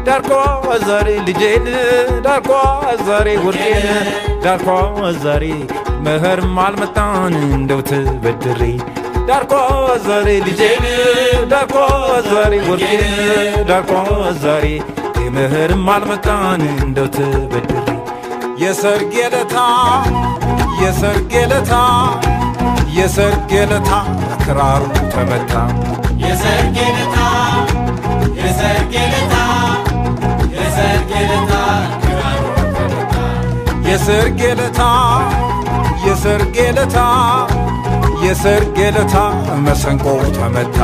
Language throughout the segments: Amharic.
ዳርኳ ዛሬ ልጄን ዳርኳ ዛሬ ወርቄን ዳርኳ ዛሬ መኸርም አልመጣን እንደው ተበድሬ ዳርኳ ዛሬ ልጄን ዳርኳ ዛሬ ወርቄን ዳርኳ ዛሬ መኸርም አልመጣን እንደው ተበድሬ የሰርጌ ለታ የሰርጌ ለታ የሰርጌ ለታ ክራሩ ተመታ የሰርጌ ለታ የሰርጌ ለታ የሰርጌ ለታ ክራሩ ተመታ የሰርጌ ለታ የሰርጌ ለታ የሰርጌ ለታ መሰንቆው ተመታ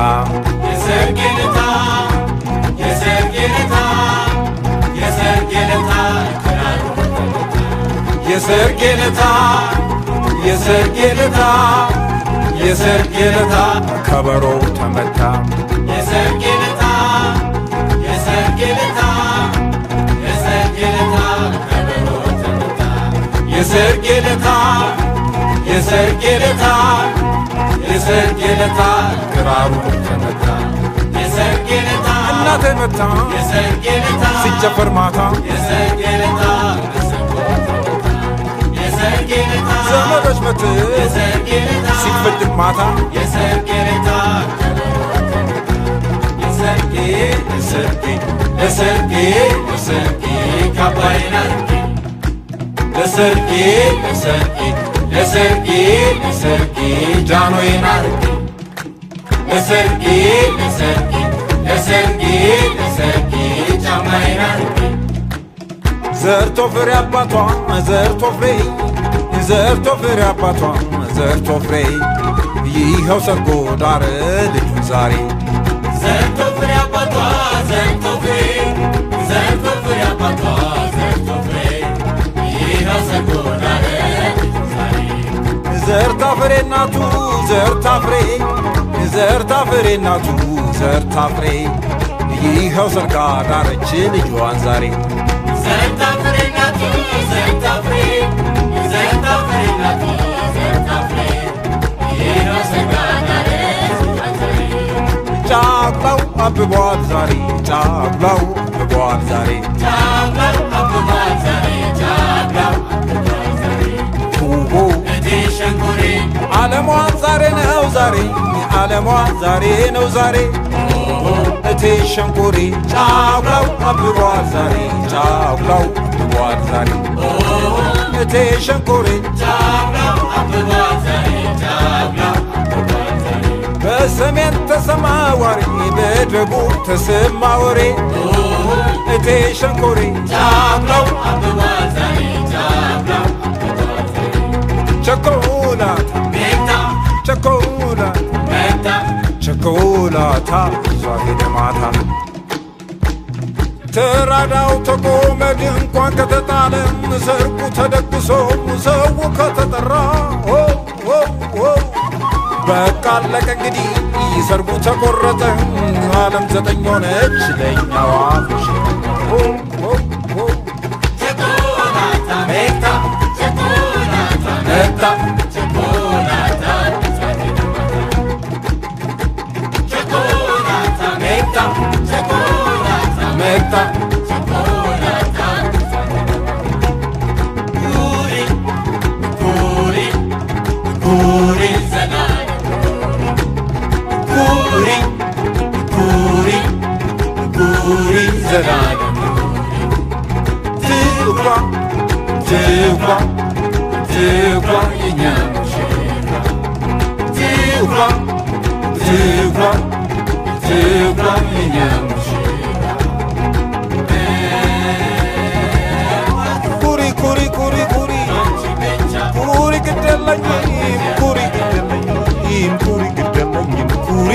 የሰርጌ ለታ የሰርጌ ለታ የሰርጌ ለታ ክራሩ ተመታ የሰርጌ ለታ የሰርጌ ለታ የሰርጌ ለታ ከበሮው ተመታ የሰርጌ ለታ የሰርጌ ለታ የሰርጌ ለታ ከበሮ ተመታ የሰርጌ ለታ የሰርጌ ለታ የሰርጌ ለታ ክራሩ ተመታ የሰርጌ ለታ እናቴ መታ የሰርጌ ለታ ሲጨፈር ማታ የሰርጌ ለታ የሰርጌ ለታ ዘመዶች መት የሰርጌ ለታ ሲፈድቅ ማታ የሰርጌ ለታ የሰርጌ የሰርጌ ለሰርጌ የሰርጌ ካባይና ለሰርጌ ለሰርጌ ለሰርጌ ለሰርጌ ጃኖዬን አርጌ ለሰርጌ ለሰርጌ ለሰርጌ ለሰርጌ ጫማዬን አርጌ ዘርቶ ፍሬ አባቷ ዘርቶ ፍሬ ዘርቶ ፍሬ አባቷ ዘርቶ ፍሬ ይኸው ሰርጎ ዳረ ልጁን ዛሬ ዘርቶ ፍሬ አባቷ ዘርቶ ፍሬ ዘርቶ ፍሬ አባቷ ዘርቶ ፍሬ ይኸው ሰርጎ ዳረ ዛሬ ዘርታ ፍሬ እናቱ ዘርታ ፍሬ ዘርታ ፍሬ እናቱ ዘርታ ፍሬ ይኸው ሰርጋ ዳረች ልጇን ዛሬ ዘርታ ፍሬ ናቱ ዘርታ ፍሬ ዘርታ ፍሬ ናቱ ዘርታ ፍሬ ይኸው ሰርጋ ዳረ ዛሬ ጫቅላው አብቧል ዛሬ ጫቅላው አብቧል ዛሬ ጫቅላው አብቧል ዛሬ ጫቅላው አብቧል ዛሬ ሁሁ እቴ ሸንኮሬ ዓለሟ ዛሬ ነው ዛሬ ዓለሟ ዛሬ ነው ዛሬ እቴ ሸንኮሬ ጫቅላው አብቧል ዛሬ ጫቅላው አብቧል ዛሬ እቴ ሸንኮሬ ጫቅላው አብቧል ዛሬ ጫቅላው አብቧል ዛሬ በሰሜን ተሰማ ወሬ በደቡብ ተሰማ ወሬ እቴ ሸንኮሬ ጫቅላው አብቧል ዛሬ ጫቅላው አብቧል ዛሬ ቸኮላታ ቤታ ቸኮላታ ቤታ ቸኮላታ ይዟ ሄደ ማታ ተራዳው ተቆመ ድንኳን ከተጣለ ሰርጉ ተደግሶ ሰው ከተጠራ በቃ አለቀ እንግዲህ ሰርጉ ተቆረጠ ዓለም ዘጠኝ ሆነች ለእኛዋ ቸኮላታ ቤታ ቸኮላታ መጣ ቸኮላታ ቸኮላታ ቤታ ቸኮላታ መጣ ቸኮላታ ጉሪ ጉሪ ጉሪ ዘና ጉሪ ጉሪ ጉሪ ዘላለም ትጓ ትጓ ትጓ የኛ ሙሽራ ትጓ ትጓ ትጓ የኛ ሙሽራ ኩሪ ኩሪ ኩሪ ኩሪ ኩሪ ግደለኝም ኩሪ ግደለኝም ኩሪ ግደለኝም ኩሪ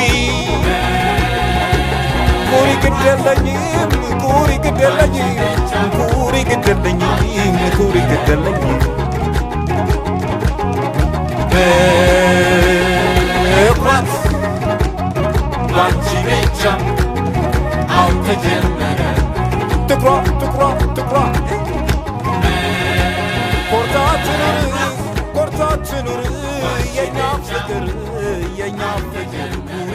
ኩሪ ግደለኝም ኩሪ ግደለኝም ኩሪ ግደለኝም ኩሪ ግደለኝም በኩራት ባንቺ ብቻ አልተጀመረ ትኩራ ትኩራ ትኩራ ኮርታችን ኑር የኛ ፍቅር ኩሪ